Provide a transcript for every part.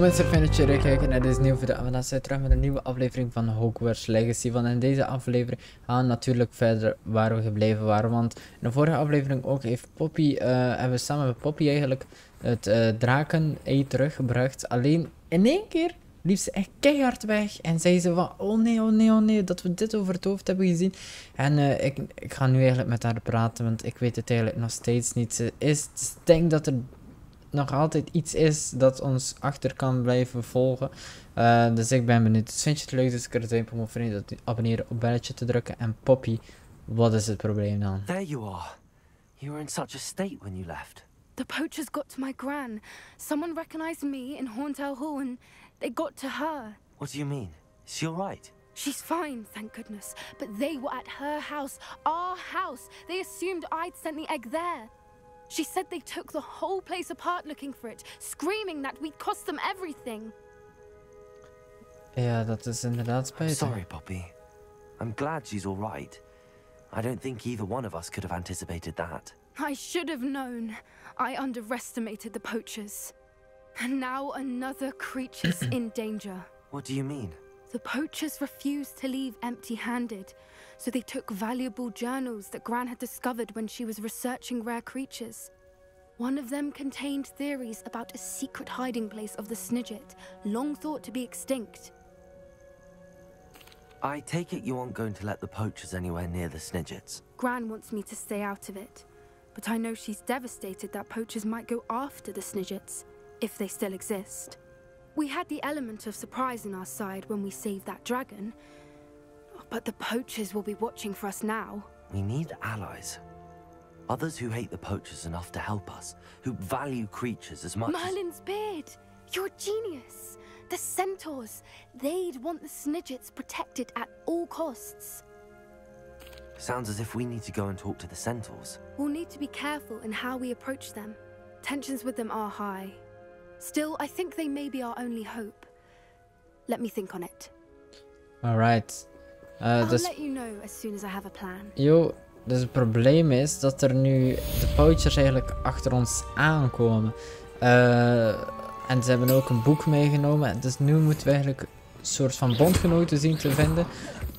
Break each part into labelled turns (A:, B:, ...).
A: Hallo mensen, fijn dat jullie kijken naar deze nieuwe video. En vandaag zijn we terug met een nieuwe aflevering van Hogwarts Legacy. Want in deze aflevering gaan we natuurlijk verder waar we gebleven waren. Want in de vorige aflevering ook hebben we samen met Poppy eigenlijk het draken-ei teruggebracht. Alleen in één keer liep ze echt keihard weg. En zei ze van, oh nee, oh nee, oh nee, dat we dit over het hoofd hebben gezien. En ik ga nu eigenlijk met haar praten, want ik weet het eigenlijk nog steeds niet. Ik denk dat er nog altijd iets is dat ons achter kan blijven volgen. Dus ik ben benieuwd. Dus vind je het leuk, dus ik er duimpje omhoog voor dat abonneren op belletje te drukken. En Poppy, wat is het probleem dan?
B: There you are. You were in such a state when you left.
C: The poachers got to my gran. Someone recognized me in Hauntel Hall and they got to her.
B: What do you mean? Is she alright?
C: She's fine, thank goodness. But they were at her house, our house. They assumed I'd sent the egg there. She said they took the whole place apart looking for it, screaming that we'd cost them everything.
A: Ja, dat is inderdaad spijtig.
B: Sorry, Poppy. I'm glad she's alright. I don't think either one of us could have anticipated that.
C: I should have known. I underestimated the poachers. And now another creature's in danger.
B: What do you mean?
C: The poachers refused to leave empty-handed, so they took valuable journals that Gran had discovered when she was researching rare creatures. One of them contained theories about a secret hiding place of the Snidget, long thought to be extinct.
B: I take it you aren't going to let the poachers anywhere near the Snidgets.
C: Gran wants me to stay out of it, but I know she's devastated that poachers might go after the Snidgets, if they still exist. We had the element of surprise on our side when we saved that dragon, but the poachers will be watching for us now.
B: We need allies. Others who hate the poachers enough to help us, who value creatures as much
C: Merlin's beard! You're a genius! The centaurs! They'd want the Snidgets protected at all costs.
B: Sounds as if we need to go and talk to the centaurs.
C: We'll need to be careful in how we approach them. Tensions with them are high. Still, I think they may be our only hope. Let me think on it.
A: Alright.
C: I'll let you know as soon as I have a plan.
A: Yo, dus het probleem is dat er nu de poachers eigenlijk achter ons aankomen. En ze hebben ook een boek meegenomen. Dus nu moeten we eigenlijk een soort van bondgenoten zien te vinden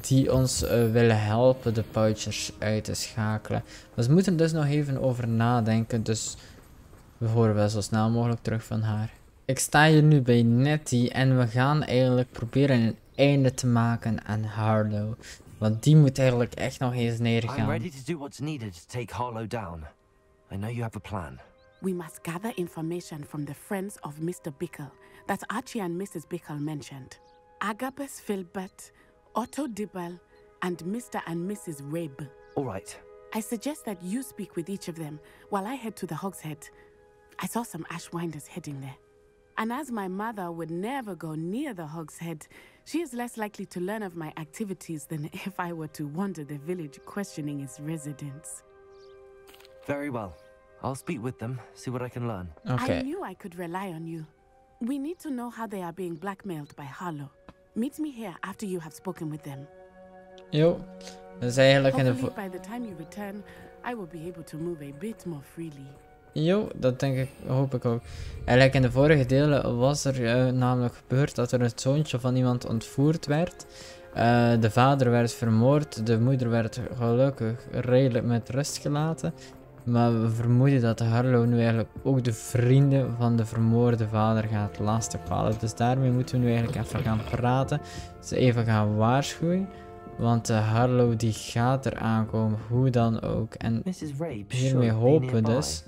A: die ons willen helpen de poachers uit te schakelen. Dus we moeten er dus nog even over nadenken. Dus we horen wel zo snel mogelijk terug van haar. Ik sta hier nu bij Nettie en we gaan eigenlijk proberen een einde te maken aan Harlow. Want die moet eigenlijk echt nog eens neergaan.
B: I'm ready to do what's needed to take Harlow down. I know you have a plan.
D: We must gather information from the friends of Mr. Bickle that Archie and Mrs. Bickle mentioned. Agabus Filbert, Otto Dibble, and Mr. and Mrs. Rabe.
B: All right.
D: I suggest that you speak with each of them while I head to the Hogshead. I saw some Ashwinders heading there. And as my mother would never go near the Hogshead, she is less likely to learn of my activities than if I were to wander the village questioning its residents.
B: Very well. I'll speak with them, see what I can learn.
A: Okay.
D: I knew I could rely on you. We need to know how they are being blackmailed by Harlow. Meet me here after you have spoken with them.
A: Yo, dus eigenlijk in de
D: Hopefully by the time you return, I will be able to move a bit more freely.
A: Jo, dat denk ik, hoop ik ook. Eigenlijk in de vorige delen was er namelijk gebeurd dat er een zoontje van iemand ontvoerd werd. De vader werd vermoord, de moeder werd gelukkig redelijk met rust gelaten. Maar we vermoeden dat Harlow nu eigenlijk ook de vrienden van de vermoorde vader gaat lastigvallen. Dus daarmee moeten we nu eigenlijk even gaan praten. Ze even gaan waarschuwen. Want Harlow die gaat er aankomen, hoe dan ook. En hiermee hopen we dus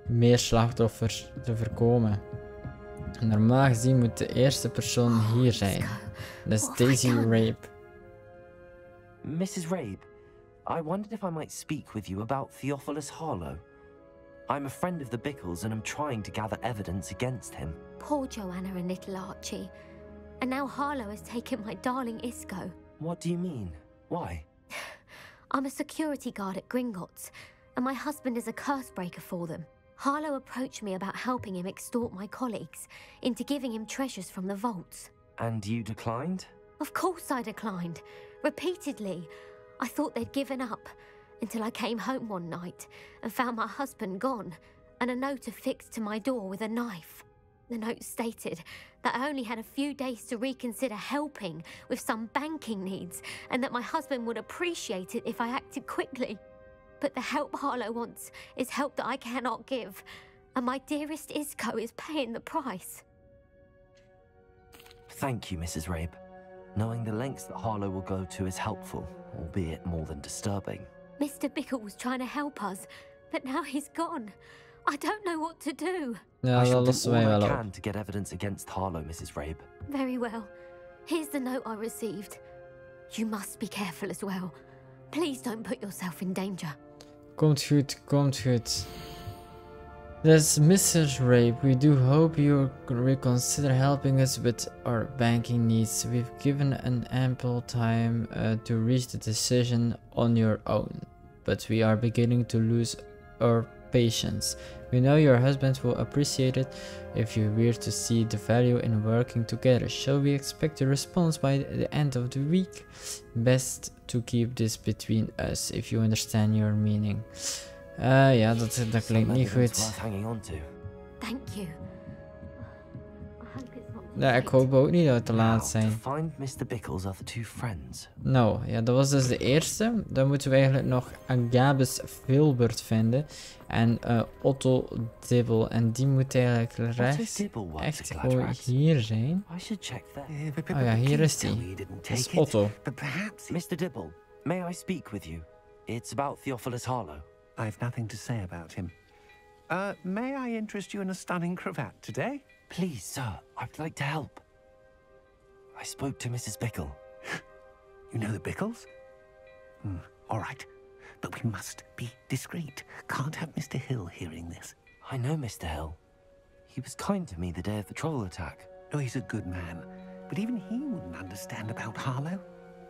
A: meer slachtoffers te voorkomen. En normaal gezien moet de eerste persoon hier zijn. Dat is Daisy Rabe.
B: Mrs. Rabe, I wondered if I might speak with you about Theophilus Harlow. I'm a friend of the Bickles and I'm trying to gather evidence against him.
E: Poor Joanna and little Archie. And now Harlow has taken my darling Isco.
B: What do you mean? Why?
E: I'm a security guard at Gringotts, and my husband is a curse breaker for them. Harlow approached me about helping him extort my colleagues into giving him treasures from the vaults.
B: And you declined?
E: Of course I declined. Repeatedly. I thought they'd given up, until I came home one night and found my husband gone, and a note affixed to my door with a knife. The note stated that I only had a few days to reconsider helping with some banking needs and that my husband would appreciate it if I acted quickly. But the help Harlow wants is help that I cannot give, and my dearest Isco is paying the price.
B: Thank you, Mrs. Rabe. Knowing the lengths that Harlow will go to is helpful, albeit more than disturbing.
E: Mr. Bickle was trying to help us, but now he's gone. I don't know what to do.
A: Ja,
B: I shall
A: dat
B: do
A: lossen wij
B: all I
A: wel op.
B: can to get evidence against Harlow, Mrs. Rabe.
E: Very well. Here's the note I received. You must be careful as well. Please don't put yourself in danger.
A: Komt goed, komt goed. This Mrs. Rabe, we do hope you reconsider helping us with our banking needs. We've given an ample time to reach the decision on your own, but we are beginning to lose our patience. We know your husband will appreciate it if you were to see the value in working together. Shall we expect a response by the end of the week? Best to keep this between us, if you understand your meaning. Ja, dat klinkt niet goed.
E: Thank you.
A: Ja, ik hoop ook niet dat we te laat zijn.
B: Find Mr. Bickle's other two friends.
A: Nou, ja, dat was dus de eerste. Dan moeten we eigenlijk nog Agabus Filbert vinden. En Otto Dibble. En die moet eigenlijk rechts echt gewoon hier zijn. Oh ja, hier is die. Dat is Otto.
B: Mr. Dibble, may I speak with you? It's about Theophilus Harlow.
F: I've nothing to say about him. May I interest you in a stunning cravat today?
B: Please, sir, I'd like to help. I spoke to Mrs. Bickle.
F: You know the Bickles? All right. But we must be discreet. Can't have Mr. Hill hearing this.
B: I know Mr. Hill. He was kind to me the day of the troll attack.
F: Oh, he's a good man. But even he wouldn't understand about Harlow.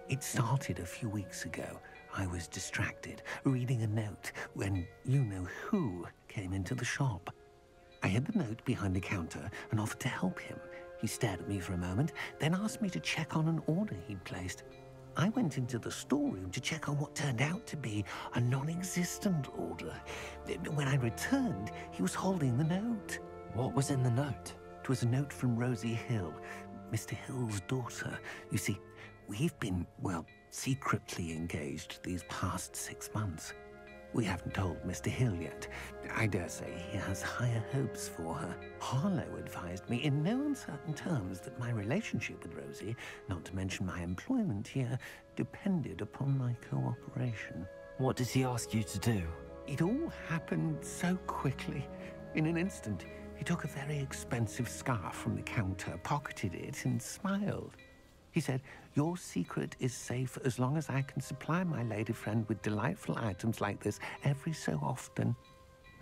F: It started a few weeks ago. I was distracted, reading a note, when you-know-who came into the shop. I hid the note behind the counter and offered to help him. He stared at me for a moment, then asked me to check on an order he'd placed. I went into the storeroom to check on what turned out to be a non-existent order. When I returned, he was holding the note.
B: What was in the note?
F: It was a note from Rosie Hill, Mr. Hill's daughter. You see, we've been, well, secretly engaged these past 6 months. We haven't told Mr. Hill yet. I dare say he has higher hopes for her. Harlow advised me in no uncertain terms that my relationship with Rosie, not to mention my employment here, depended upon my cooperation.
B: What did he ask you to do?
F: It all happened so quickly. In an instant, he took a very expensive scarf from the counter, pocketed it, and smiled. He said, "Your secret is safe as long as I can supply my lady friend with delightful items like this every so often."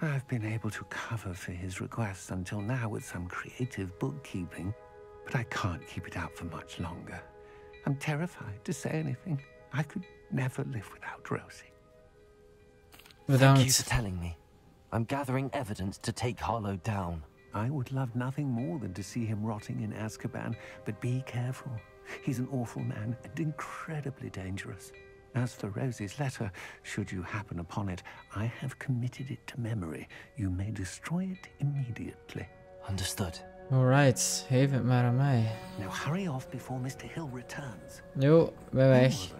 F: I've been able to cover for his requests until now with some creative bookkeeping, but I can't keep it out for much longer. I'm terrified to say anything. I could never live without Rosie.
B: Thank you for telling me. I'm gathering evidence to take Harlow down.
F: I would love nothing more than to see him rotting in Azkaban, but be careful. He's an awful man and incredibly dangerous. As for Rosie's letter, should you happen upon it, I have committed it to memory. You may destroy it immediately.
B: Understood.
A: Alright, geef het maar aan mij.
F: Now hurry off before Mr. Hill returns.
A: Jo, ben weg.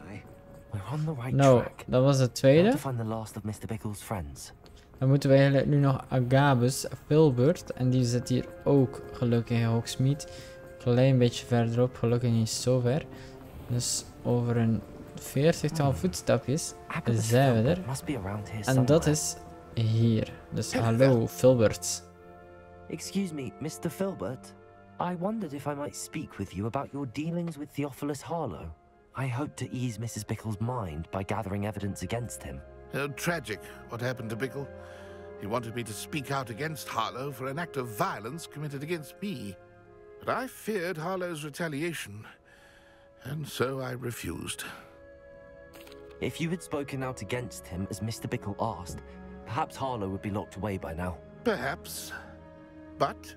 B: We're on the right
A: Nou,
B: track.
A: dat was het tweede.
B: To find the last of Mr. Bickle's friends.
A: Dan moeten we eigenlijk nu nog Agabus Filbert. En die zit hier ook gelukkig in Hogsmeade. Klein beetje verderop, gelukkig niet zo ver. Dus over een 40-tal voetstapjes zijn we er. En dat is hier. Dus hallo Filbert.
B: Excuse me, Mr. Filbert. I wondered if I might speak with you about your dealings with Theophilus Harlow. I hope to ease Mrs. Bickle's mind by gathering evidence against him.
G: Tragic, what happened to Bickle. He wanted me to speak out against Harlow for an act of violence committed against me. But I feared Harlow's retaliation, and so I refused.
B: If you had spoken out against him as Mr. Bickle asked, perhaps Harlow would be locked away by now.
G: Perhaps. But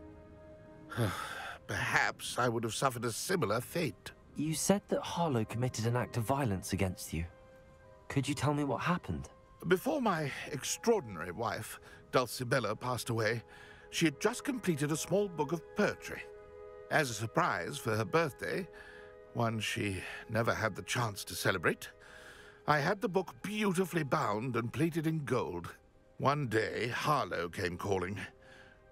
G: perhaps I would have suffered a similar fate.
B: You said that Harlow committed an act of violence against you. Could you tell me what happened?
G: Before my extraordinary wife, Dulcibella, passed away, She had just completed a small book of poetry. As a surprise for her birthday, one she never had the chance to celebrate, I had the book beautifully bound and plated in gold. One day, Harlow came calling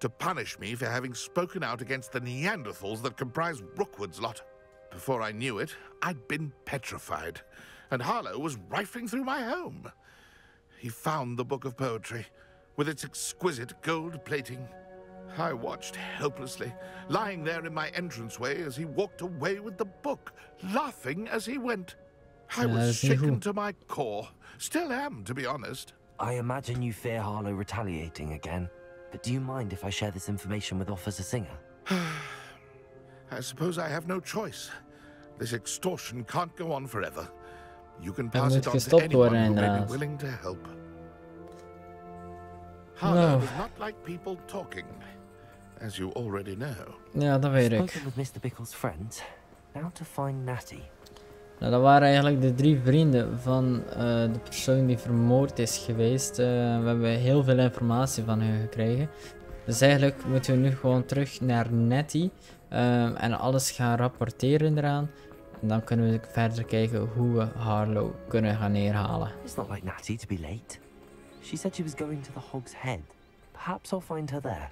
G: to punish me for having spoken out against the Neanderthals that comprise Rookwood's lot. Before I knew it, I'd been petrified, and Harlow was rifling through my home. He found the book of poetry, with its exquisite gold plating. I watched helplessly, lying there in my entranceway as he walked away with the book, laughing as he went. I was shaken to my core. Still am, to be honest.
B: I imagine you fear Harlow retaliating again. But do you mind if I share this information with Officer Singer?
G: I suppose I have no choice. This extortion can't go on forever. You can pass it on to anyone who may be willing to help. Harlow does not like people talking, as you already know.
A: Ja, dat weet ik.
B: Spoken with Mr. Bickle's friends. Now to find Natty.
A: Nou, dat waren eigenlijk de 3 vrienden van de persoon die vermoord is geweest. We hebben heel veel informatie van hen gekregen. Dus eigenlijk moeten we nu gewoon terug naar Natty en alles gaan rapporteren eraan. En dan kunnen we verder kijken hoe we Harlow kunnen gaan neerhalen.
B: It's not like Natty to be late. She said she was going to the Hog's Head. Perhaps I'll find her there.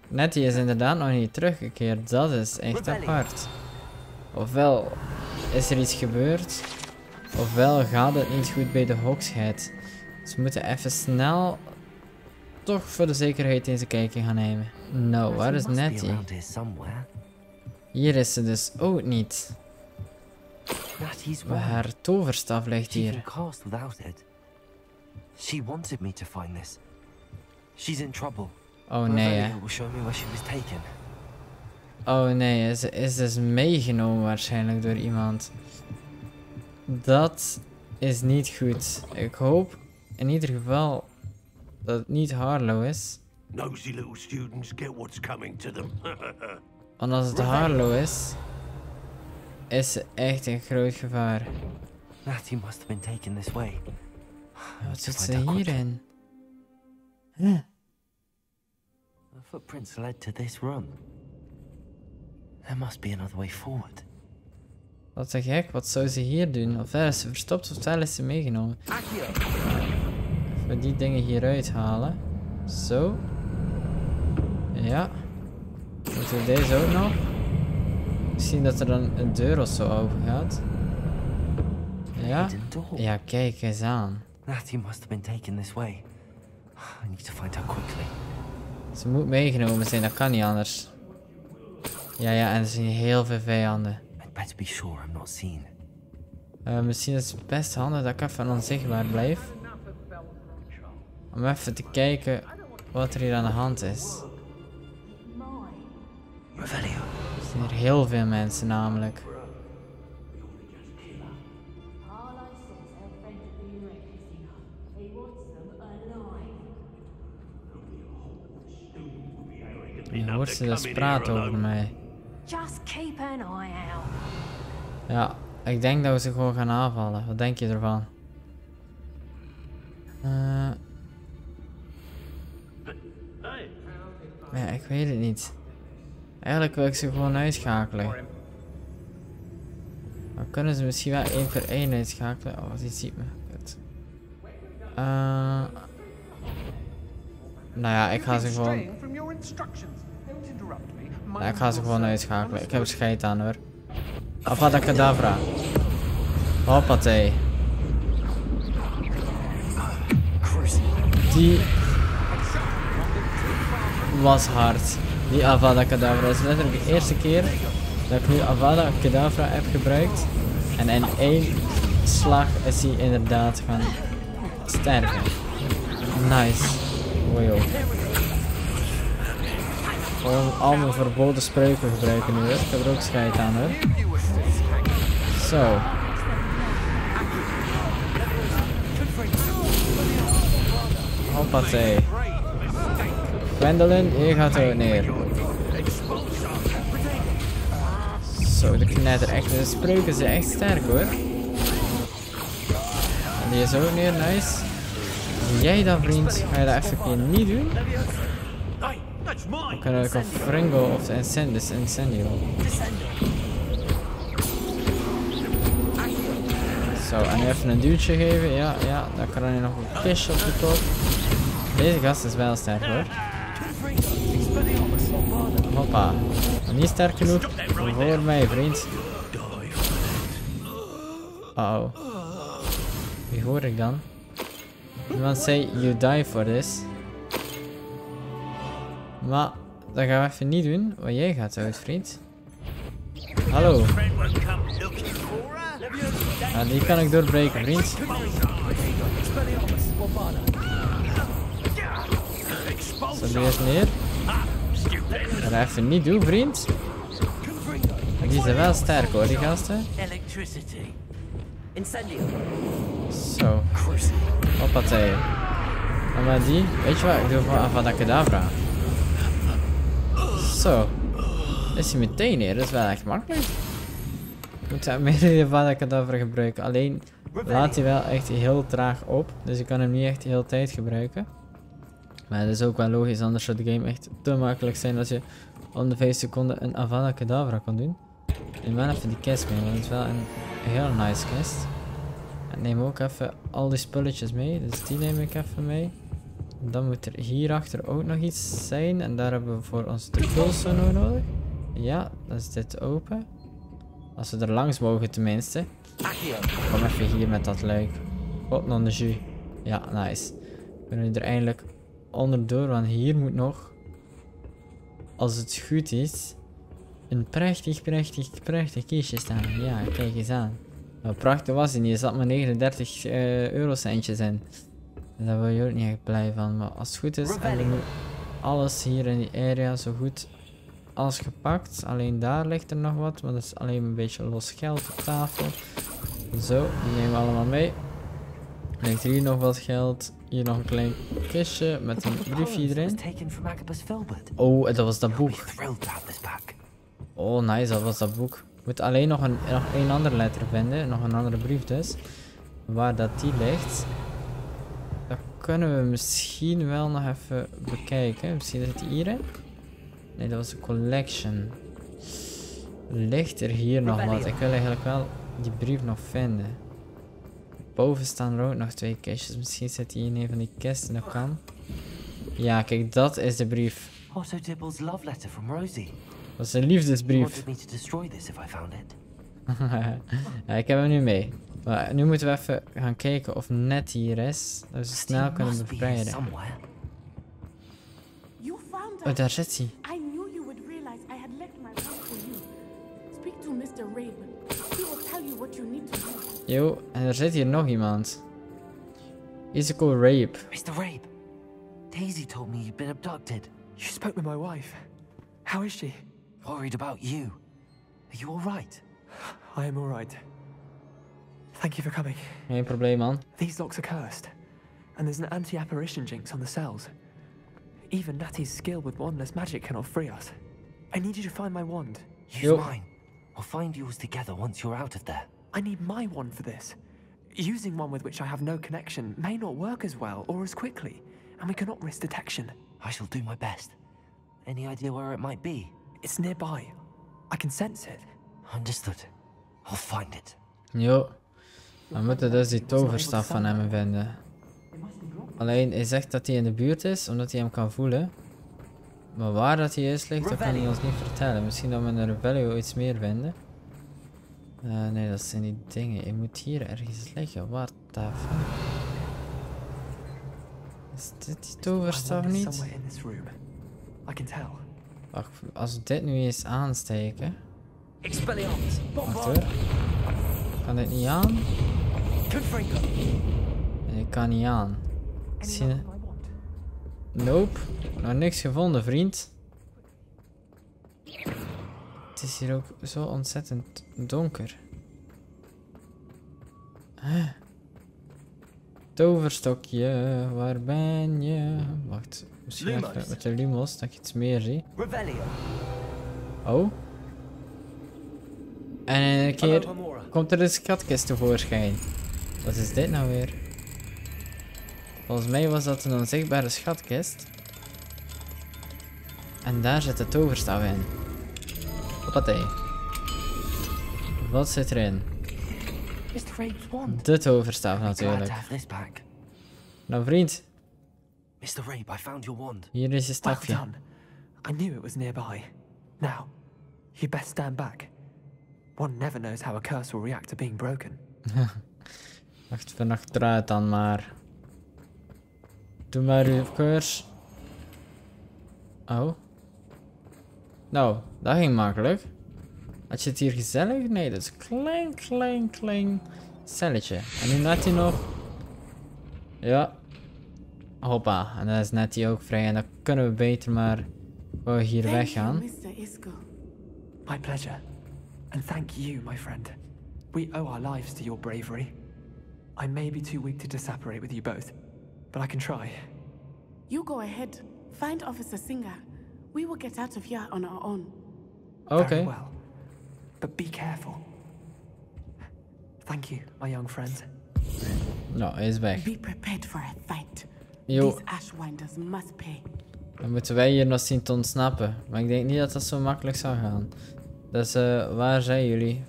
A: Natty is inderdaad nog niet teruggekeerd. Dat is echt apart. Ofwel is er iets gebeurd, ofwel gaat het niet goed bij de Hog's Head. Dus we moeten even snel toch voor de zekerheid eens een kijkje gaan nemen. Nou, waar is Natty? Hier is ze dus ook niet. Haar toverstaf ligt hier.
B: She wanted me to find this. She's in trouble.
A: Oh nee, hè. Oh nee, ze is dus meegenomen waarschijnlijk door iemand. Dat is niet goed. Ik hoop in ieder geval dat het niet Harlow is.
H: Nosy little students get what's coming to them.
A: Want als het Harlow is ze echt een groot gevaar.
B: Natty must have been taken this way.
A: Wat zit ze hierin?
B: The footprints led to this room. There must be another way forward.
A: Wat te gek, wat zou ze hier doen? Ofwel is ze verstopt, ofwel is ze meegenomen. Even die dingen hieruit halen. Zo. Ja. Moeten we deze ook nog? Misschien dat er dan een deur of zo open gaat. Ja. Ja, kijk eens aan.
B: Natty must have been taken this way. I need to find her quickly.
A: Ze moet meegenomen zijn, dat kan niet anders. Ja, en er zijn heel veel vijanden.
B: I'd better be sure I'm not seen.
A: Misschien is het best handig dat ik even onzichtbaar blijf. Om even te kijken wat er hier aan de hand is. Er zijn hier heel veel mensen namelijk. Je hoort ze dus praten over mij.
E: Just keep an eye out.
A: Ja, ik denk dat we ze gewoon gaan aanvallen. Wat denk je ervan? Ja, ik weet het niet. Eigenlijk wil ik ze gewoon uitschakelen. Dan kunnen ze misschien wel 1 voor 1 uitschakelen. Oh, die ziet me. Kut. Nou ja, ik ga ze gewoon... Ja, ik ga ze gewoon uitschakelen. Ik heb er scheid aan hoor. Avada Kedavra. Hoppatee. Die was hard. Die Avada Kedavra is letterlijk de eerste keer dat ik nu Avada Kedavra heb gebruikt. En in 1 slag is hij inderdaad gaan sterven. Nice. Wow. Gewoon al mijn verboden spreuken gebruiken nu hoor. Ik heb er ook scheid aan hoor. Zo. Hoppatee. Gwendolyn, hier gaat hij neer. Zo, de knetter. Echt, de spreuken zijn echt sterk hoor. En die is ook neer, nice. Doe jij dat, vriend? Ga je dat even een keer niet doen? Dan kan ik of Fringo of de Incendio. Zo, en even een duwtje geven. Ja, dan kan hij nog een kistje op de kop. Deze gast is wel sterk hoor. Hoppa. Maar niet sterk genoeg voor mij, vriend. Uh-oh. Wie hoor ik dan? Iemand zei, you die for this. Maar, dat gaan we even niet doen. Wat jij gaat uit, vriend. Hallo. Ja, die kan ik doorbreken, vriend. Zo, die is neer. Dat even niet doen, vriend. Die zijn wel sterk hoor, die gasten. Zo. Hoppatee. En maar die, weet je wat, ik doe gewoon Avada Kedavra. Zo. Is hij meteen neer, dat is wel echt makkelijk. Ik moet daar meer de Avada Kedavra gebruiken. Alleen laat hij wel echt heel traag op. Dus ik kan hem niet echt de hele tijd gebruiken. Maar dat is ook wel logisch, anders zou de game echt te makkelijk zijn als je om de 5 seconden een Avada Kedavra kan doen. Neem wel even die kist mee, want het is wel een heel nice kist. En neem ook even al die spulletjes mee, dus die neem ik even mee. Dan moet er hierachter ook nog iets zijn en daar hebben we voor ons de pulsen nodig. Ja, dan is dit open. Als we er langs mogen tenminste. Kom even hier met dat luik. Op non de jus. Ja, nice. Kunnen we er eindelijk onderdoor, want hier moet nog, als het goed is, een prachtig kistje staan. Ja, kijk eens aan. Nou, prachtig was hij niet, er zat maar 39 eurocentjes in. Daar word je ook niet echt blij van, maar als het goed is, hebben we nu alles hier in die area zo goed als gepakt. Alleen daar ligt er nog wat, maar dat is alleen een beetje los geld op tafel. Zo, die nemen we allemaal mee. Ligt hier nog wat geld. Hier nog een klein kistje met een briefje erin. Oh, dat was dat boek. Oh, nice, dat was dat boek. Ik moet alleen nog één andere letter vinden. Nog een andere brief dus. Waar dat die ligt. Dat kunnen we misschien wel nog even bekijken. Misschien zit die hierin. Nee, dat was een collection. Ligt er hier nog wat? Ik wil eigenlijk wel die brief nog vinden. Boven staan er ook nog 2 kistjes. Misschien zit die in een van die kisten. Dat kan. Ja, kijk, dat is de brief.
B: Otto Dibble's love letter from Rosie.
A: Dat is een liefdesbrief. Ja, ik heb hem nu mee. Maar nu moeten we even gaan kijken of net hier is. Dat we ze snel kunnen bevrijden. Oh, daar zit hij.
D: I knew you would realize I had left my love for you. Speak to Mr. Raven. He will tell you what you need to do.
A: Yo, en er zit hier nog iemand. Physical rape.
B: Mr. Rape, Daisy told me you've been abducted.
I: You spoke with my wife. How is she?
B: Worried about you. Are you alright?
I: I am alright. Thank you for coming.
A: Geen probleem, man.
I: These locks are cursed. And there's an anti-apparition jinx on the cells. Even Natty's skill with wandless magic cannot free us. I need you to find my wand.
B: Use mine. We'll find yours together once you're out of there.
I: I need my wand for this. Using one with which I have no connection may not work as well or as quickly, and we cannot risk detection.
B: I shall do my best. Any idea where it might be?
I: It's nearby. I can sense it.
B: Understood. I'll find it.
A: Jo. We moeten dus die toverstaf van hem vinden. Alleen, hij zegt dat hij in de buurt is, omdat hij hem kan voelen. Maar waar dat hij is ligt, dat kan hij ons niet vertellen. Misschien dat we in de Rebellion iets meer vinden. Nee, dat zijn die dingen. Je moet hier ergens liggen. What the fuck? Is dit die toverstaf niet? Wacht, als we dit nu eens aansteken. Wacht hoor. Kan dit niet aan? Nee, ik kan niet aan. Zie je? Nope. Nog niks gevonden, vriend. Het is hier ook zo ontzettend donker. Huh? Toverstokje, waar ben je? Wacht, misschien even met de limos, dat ik iets meer zie. Oh. En in een keer komt er een schatkist tevoorschijn. Wat is dit nou weer? Volgens mij was dat een onzichtbare schatkist. En daar zit de toverstaf in. Hoppatee. Wat zit erin?
B: Mr. Rabe's wand.
A: De toverstaf
B: Glad to
A: natuurlijk.
B: have this back.
A: Nou vriend,
B: Mr. Rabe, I found your wand.
A: hier is je
I: Well
A: stafje.
I: done. I knew it was nearby. Now, you best stand back. One never knows how a curse will react to being broken.
A: Wacht even achteruit dan maar. Doe maar uw curse. Oh. Nou, dat ging makkelijk. Had je het hier gezellig? Nee, dat is een klein celletje. En nu net hij nog. Ja. Hoppa. En dan is net die ook vrij. En dan kunnen we beter maar hier
D: Thank
A: weggaan.
D: you, Mr. Isco.
I: My pleasure. And thank you, my friend. We owe our lives to your bravery. I may be too weak to disapparate with you both, but I can try.
D: You go ahead. Find Officer Singer. We will get out of here on our own.
A: Oké.
I: Very well. But be careful. Thank you, my young friend.
A: Nou, hij is weg.
D: Be prepared for a fight.
A: Yo.
D: These Ashwinders must pay.
A: Dan moeten wij hier nog zien te ontsnappen. Maar ik denk niet dat dat zo makkelijk zou gaan. Dus waar zijn jullie?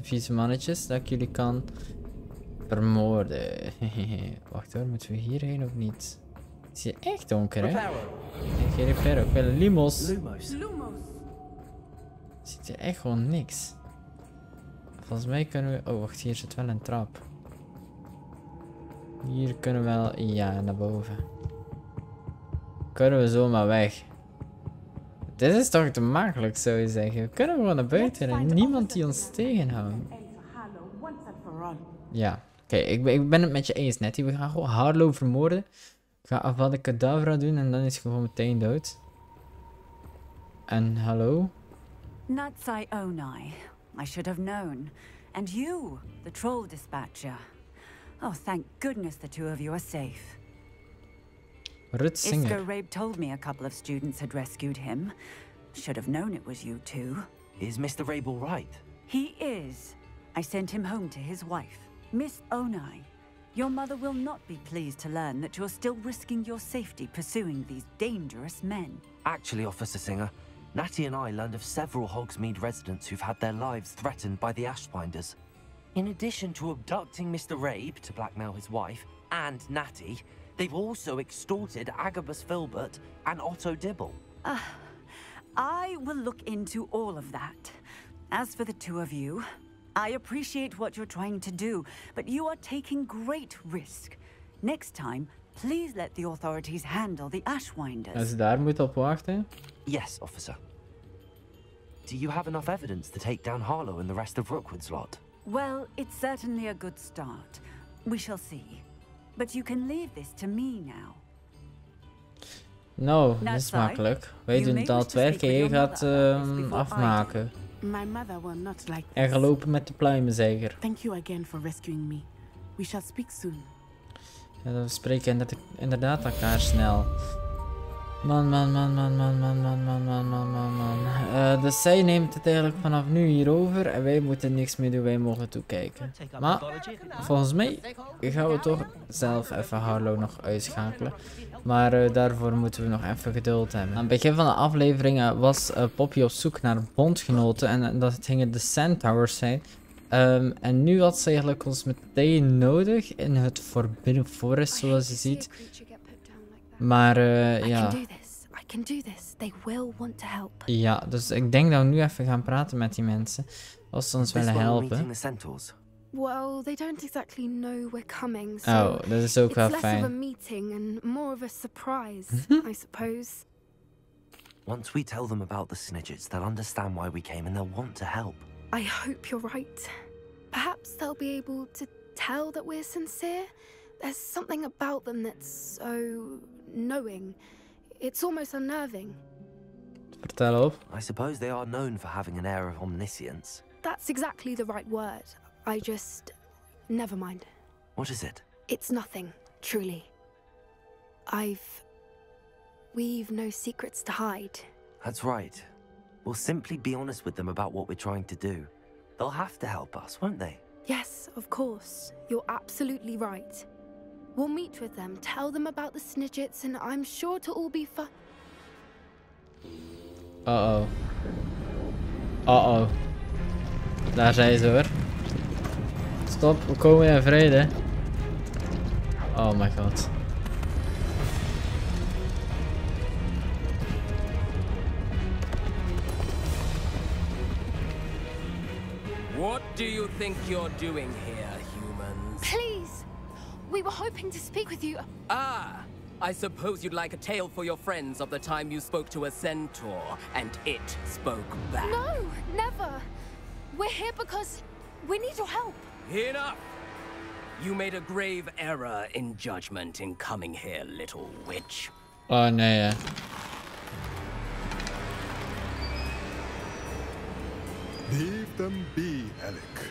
A: Vieze mannetjes. Dat ik jullie kan vermoorden. Wacht hoor, moeten we hierheen of niet? Het is hier echt donker, hè? Geen reparo, ik wil limos.
B: Lumos.
A: Ziet hier echt gewoon niks. Volgens mij kunnen we... Oh, wacht, hier zit wel een trap. Hier kunnen we wel... Ja, naar boven. Kunnen we zomaar weg. Dit is toch te makkelijk, zou je zeggen. We kunnen gewoon naar buiten en niemand die ons tegenhoudt. Ja, oké, ik ben het met je eens, Nettie. We gaan gewoon Harlow vermoorden. Ik ga Avada Kedavra doen en dan is hij gewoon meteen dood. En hallo?
J: Natsai Onai. I should have known. And you, the troll dispatcher. Oh, thank goodness the two of you are safe.
A: Rut Singer.
J: Isco Rabe told me a couple of students had rescued him. Should have known it was you two.
B: Is Mr. Rabe all right?
J: He is. I sent him home to his wife, Miss Onai. Your mother will not be pleased to learn that you're still risking your safety pursuing these dangerous men.
B: Actually, Officer Singer, Natty and I learned of several Hogsmeade residents who've had their lives threatened by the Ashwinders. In addition to abducting Mr. Rabe to blackmail his wife and Natty, they've also extorted Agabus Filbert and Otto Dibble.
J: I will look into all of that. As for the two of you, I appreciate what you're trying to do, but you are taking great risk. Next time, please let the authorities handle the Ashwinders.
A: Als je daar moet op wachten.
B: Yes, officer. Do you have enough evidence to take down Harlow and the rest of Rookwood's lot?
J: Well, it's certainly a good start. We shall see. But you can leave this to me now.
A: Nou, dat is makkelijk. Wij doen het al het werk en je gaat afmaken.
D: My mother will not like
A: En
D: this.
A: gelopen met de pluimen zeker.
D: Thank you again for rescuing me. We shall speak soon.
A: Ja, we spreken inderdaad elkaar snel. Man. Dus zij neemt het eigenlijk vanaf nu hierover en wij moeten niks meer doen, wij mogen toekijken. Maar volgens mij gaan we toch zelf even Harlow nog uitschakelen. Maar daarvoor moeten we nog even geduld hebben. Aan het begin van de afleveringen was Poppy op zoek naar bondgenoten en dat gingen de Centaurs zijn. En nu had ze eigenlijk ons meteen nodig in het Forbidden Forest, zoals je ziet. Maar ja. Ja, dus ik denk dat we nu even gaan praten met die mensen. Als ze ons willen helpen.
C: Well, they don't exactly know we're coming, so
A: oh, dat is ook wel
C: it's less of a
A: fijn.
C: meeting and more of a surprise, I suppose.
B: Once we tell them about the Snidgets, they'll understand why we came and they'll want to help.
C: I hope you're right. Perhaps they'll be able to tell that we're sincere. There's something about them that's so knowing. It's almost unnerving.
A: Vertel op.
B: I suppose they are known for having an air of omniscience.
C: That's exactly the right word. I just... Never mind.
B: What is it?
C: It's nothing, truly. We've no secrets to hide.
B: That's right. We'll simply be honest with them about what we're trying to do. They'll have to help us, won't they?
C: Yes, of course. You're absolutely right. We'll meet with them, tell them about the snidgets, and I'm sure to all be fun.
A: Uh-oh. Uh-oh. Daar zijn ze hoor. Stop, we komen in vrede. Oh my god.
K: What do you think you're doing here, humans?
C: Please! We were hoping to speak with you.
K: Ah! I suppose you'd like a tale for your friends of the time you spoke to a centaur, and it spoke back.
C: No, never! We're here because we need your help.
K: Enough! You made a grave error in judgment in coming here, little witch.
A: Oh nee.
L: Leave them be, Alec.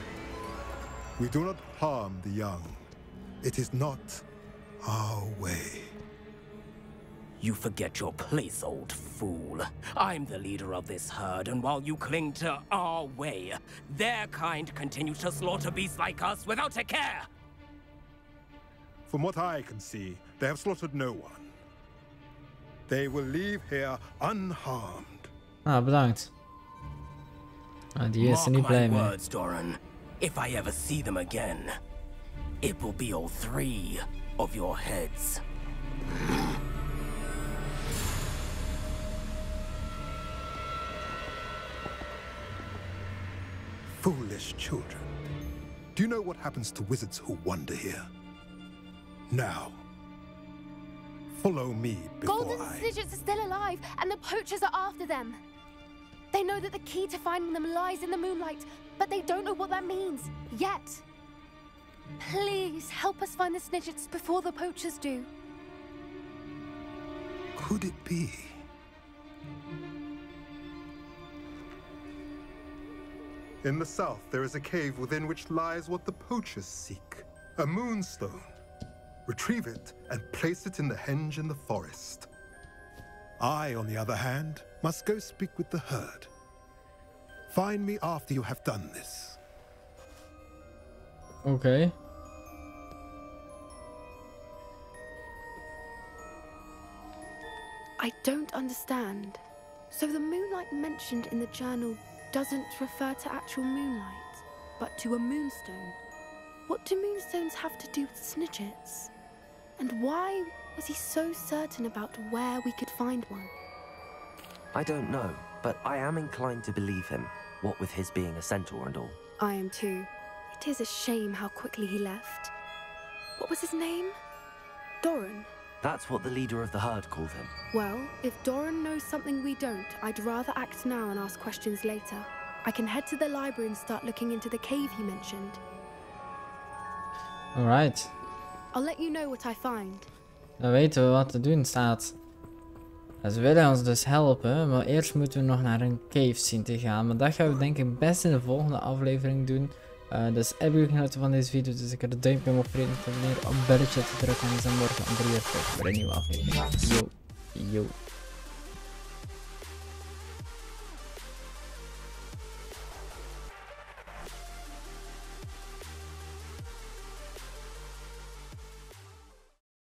L: We do not harm the young. It is not our way.
K: You forget your place, old fool. I'm the leader of this herd, and while you cling to our way, their kind continue to slaughter beasts like us without a care.
L: From what I can see, they have slaughtered no one. They will leave here unharmed.
A: Ah, bedankt. Ah, die is er niet blij mee.
K: Words, Doran. If I ever see them again, it will be all 3 of your heads.
L: Foolish children. Do you know what happens to wizards who wander here? Now, follow me before
C: Golden snidgets are still alive, and the poachers are after them. They know that the key to finding them lies in the moonlight, but they don't know what that means, yet. Please, help us find the snidgets before the poachers do.
L: Could it be? In the south, there is a cave within which lies what the poachers seek. A moonstone. Retrieve it and place it in the henge in the forest. I, on the other hand, must go speak with the herd. Find me after you have done this.
A: Okay.
C: I don't understand. So the moonlight mentioned in the journal doesn't refer to actual moonlight, but to a moonstone. What do moonstones have to do with snidgets? And why was he so certain about where we could find one?
B: I don't know, but I am inclined to believe him, what with his being a centaur and all.
C: I am too. It is a shame how quickly he left. What was his name? Doran?
B: That's what the leader of the herd called him.
C: Well, if Doran knows something we don't, I'd rather act now and ask questions later. I can head to the library and start looking into the cave you mentioned.
A: Alright.
C: I'll let you know what I find.
A: Dan weten we wat te doen staat. Ze willen ons dus helpen, maar eerst moeten we nog naar een cave zien te gaan. Maar dat gaan we denk ik best in de volgende aflevering doen. Dus heb je genoten van deze video, dus ik heb het duimpje omhoog vergeten te abonneren, op het belletje te drukken en dan morgen om 3 uur terug voor een nieuwe aflevering. Yo.